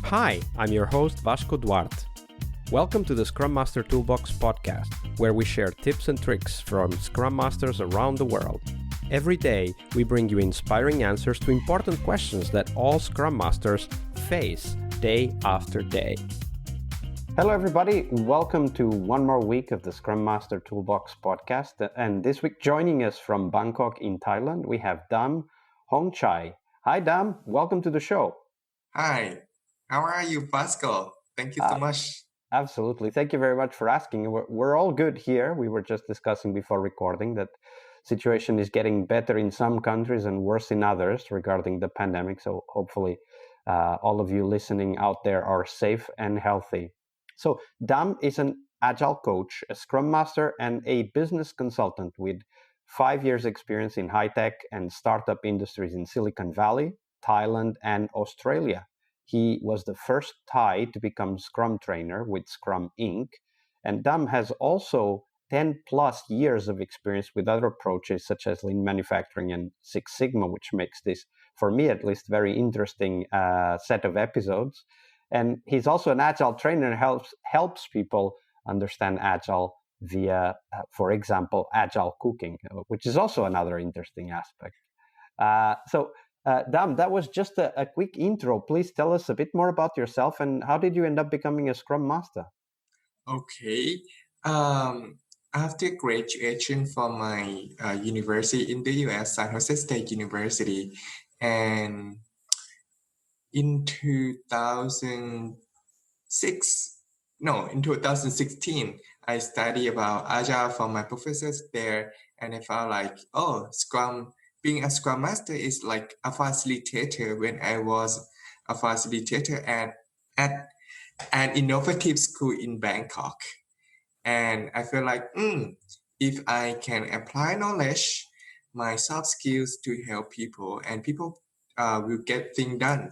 Hi, I'm your host Vasco Duarte. Welcome to the Scrum Master Toolbox podcast, where we share tips and tricks from Scrum Masters around the world. Every day, we bring you inspiring answers to important questions that all Scrum Masters face day after day. Hello, everybody. Welcome to one more week of the Scrum Master Toolbox podcast. And this week, joining us from Bangkok in Thailand, we have Dahm Hongchai. Hi, Dahm. Welcome to the show. Hi, how are you, Vasco? Thank you so much. Absolutely. Thank you very much for asking. We're all good here. We were just discussing before recording that situation is getting better in some countries and worse in others regarding the pandemic. So hopefully all of you listening out there are safe and healthy. So Dahm is an Agile coach, a Scrum Master, and a business consultant with 5 years experience in high-tech and startup industries in Silicon Valley, Thailand, and Australia. He was the first Thai to become Scrum Trainer with Scrum Inc. And Dahm has also 10 plus years of experience with other approaches such as lean manufacturing and Six Sigma, which makes this, for me at least, very interesting set of episodes. And he's also an Agile trainer and helps people understand Agile via, for example, Agile Cooking, which is also another interesting aspect. Dahm, that was just a quick intro. Please tell us a bit more about yourself and how did you end up becoming a Scrum Master? Okay. After graduation from my university in the US, San Jose State University, and in 2016, I studied about Agile from my professors there, and I felt like, being a Scrum Master is like a facilitator when I was a facilitator at an innovative school in Bangkok. And I feel like, if I can apply knowledge, my soft skills to help people, and people will get things done.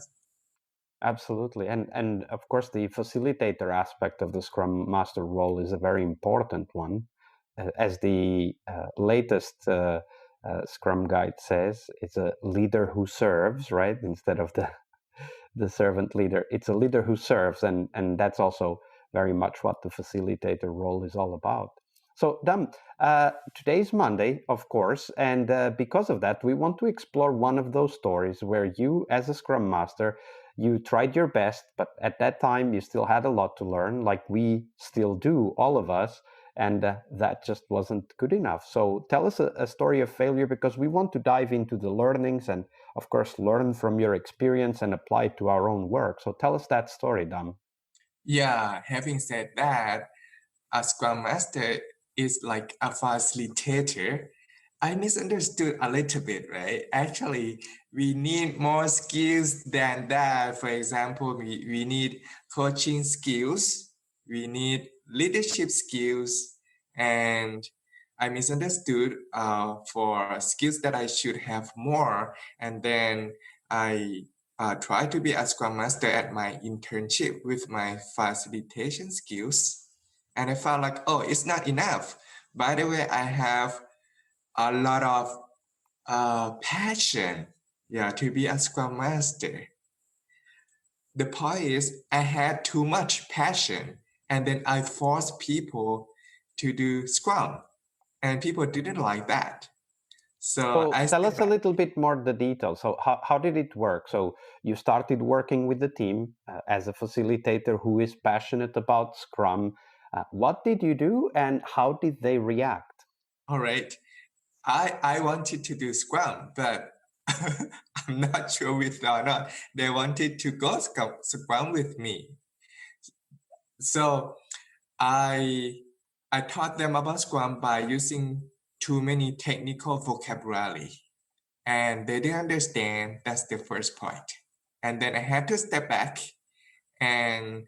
Absolutely. And of course, the facilitator aspect of the Scrum Master role is a very important one. As the latest Scrum Guide says, it's a leader who serves, right? Instead of the servant leader. It's a leader who serves, and that's also very much what the facilitator role is all about. So, Dahm, today's Monday, of course, and because of that, we want to explore one of those stories where you, as a Scrum Master, you tried your best, but at that time you still had a lot to learn, like we still do, all of us, and that just wasn't good enough. So tell us a story of failure, because we want to dive into the learnings and, of course, learn from your experience and apply it to our own work. So tell us that story, Dahm. Yeah, having said that, a Scrum Master is like a facilitator. I misunderstood a little bit, right? Actually, we need more skills than that. For example, we need coaching skills, we need leadership skills, and I misunderstood for skills that I should have more. And then I tried to be a Scrum Master at my internship with my facilitation skills. And I felt like, oh, it's not enough. By the way, I have a lot of passion, to be a Scrum Master. The point is, I had too much passion, and then I forced people to do Scrum, and people didn't like that. So So I tell stepped us a back. little bit more the details. So how did it work? So you started working with the team as a facilitator who is passionate about Scrum. What did you do and how did they react? All right, I wanted to do Scrum, but I'm not sure with or not. They wanted to go Scrum with me. So I I taught them about Scrum by using too many technical vocabulary, and they didn't understand. That's the first point. And then I had to step back and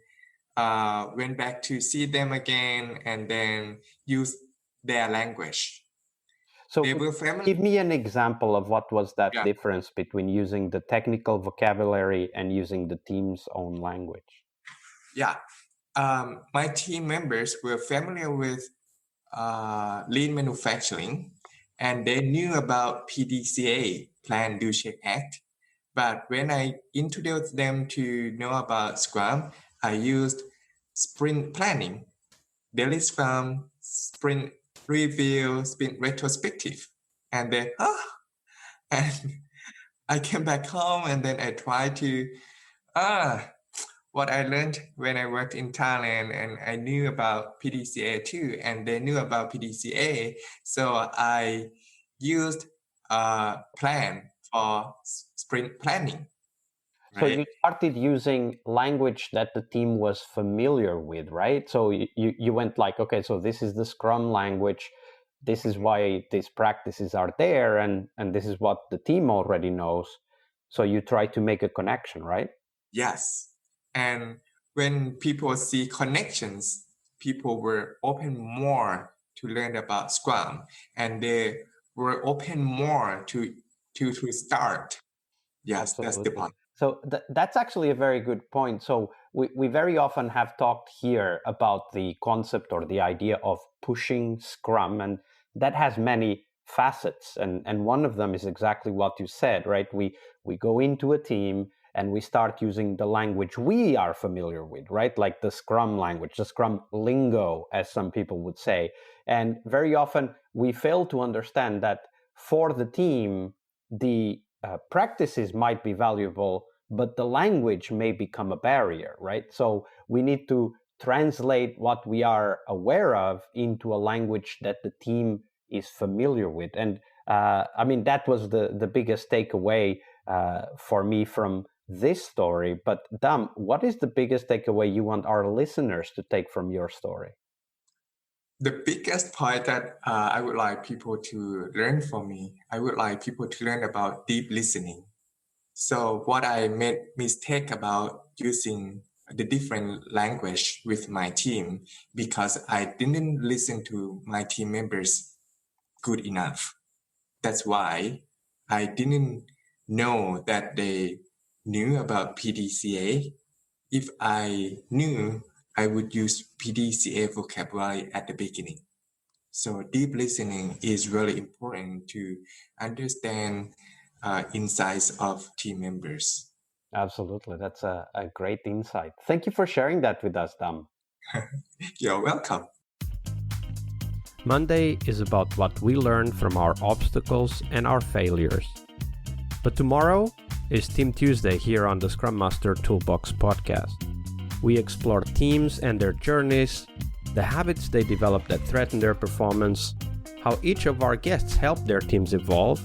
went back to see them again, and then use their language. They So were familiar. give me an example of what was that Yeah, difference between using the technical vocabulary and using the team's own language. yeah. My team members were familiar with lean manufacturing, and they knew about PDCA, Plan, Do, Check, Act. But when I introduced them to know about Scrum, I used sprint planning, daily Scrum, sprint review, sprint retrospective. And then, and I came back home and then I tried to, what I learned when I worked in Thailand, and I knew about PDCA too, and they knew about PDCA. So I used a plan for sprint planning. So Right? you started using language that the team was familiar with, right? So you went like, okay, so this is the Scrum language. This is why these practices are there, and this is what the team already knows. So you try to make a connection, right? Yes. And when people see connections, people were open more to learn about Scrum, and they were open more to start. Yes, that's the Absolutely. point. So that's actually a very good point. So we very often have talked here about the concept or the idea of pushing Scrum, and that has many facets. And one of them is exactly what you said, right? We go into a team and we start using the language we are familiar with, right? Like the Scrum language, the Scrum lingo, as some people would say. And very often we fail to understand that for the team, the practices might be valuable, but the language may become a barrier, right? So we need to translate what we are aware of into a language that the team is familiar with. And I mean, that was the biggest takeaway for me from this story. But Dahm, what is the biggest takeaway you want our listeners to take from your story? The biggest point that I would like people to learn from me, I would like people to learn about deep listening. So what I made mistake about using the different language with my team, because I didn't listen to my team members good enough. That's why I didn't know that they knew about PDCA. If I knew, I would use PDCA vocabulary at the beginning. So deep listening is really important to understand insights of team members. Absolutely. That's a great insight. Thank you for sharing that with us, Dahm. You're welcome. Monday is about what we learn from our obstacles and our failures. But tomorrow is Team Tuesday here on the Scrum Master Toolbox podcast. We explore teams and their journeys, the habits they develop that threaten their performance, how each of our guests helped their teams evolve,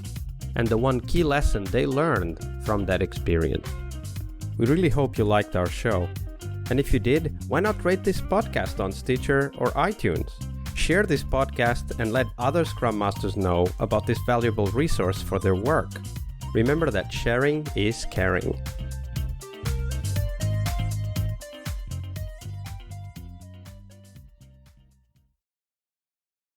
and the one key lesson they learned from that experience. We really hope you liked our show. And if you did, why not rate this podcast on Stitcher or iTunes? Share this podcast and let other Scrum Masters know about this valuable resource for their work. Remember that sharing is caring.